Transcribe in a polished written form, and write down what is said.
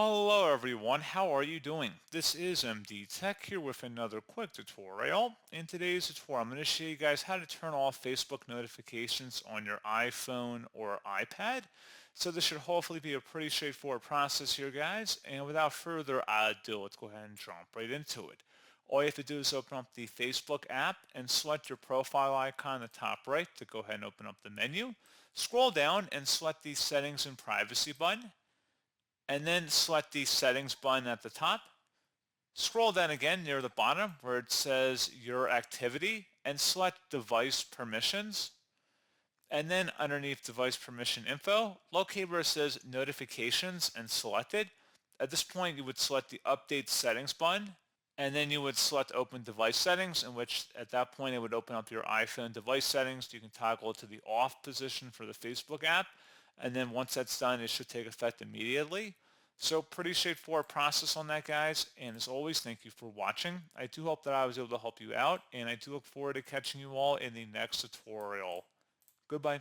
Hello everyone, how are you doing? This is MD Tech here with another quick tutorial. In today's tutorial, I'm going to show you guys how to turn off Facebook notifications on your iPhone or iPad. So this should hopefully be a pretty straightforward process here, guys. And without further ado, let's go ahead and jump right into it. All you have to do is open up the Facebook app and select your profile icon in the top right to go ahead and open up the menu. Scroll down and select the Settings and Privacy button, and then select the settings button at the top. Scroll down again near the bottom where it says your activity and select device permissions. And then underneath device permission info, locate where it says notifications and select it. At this point, you would select the update settings button, and then you would select open device settings, in which at that point it would open up your iPhone device settings. You can toggle it to the off position for the Facebook app, and then once that's done, it should take effect immediately. So pretty straightforward process on that, guys. And as always, thank you for watching. I do hope that I was able to help you out, and I do look forward to catching you all in the next tutorial. Goodbye.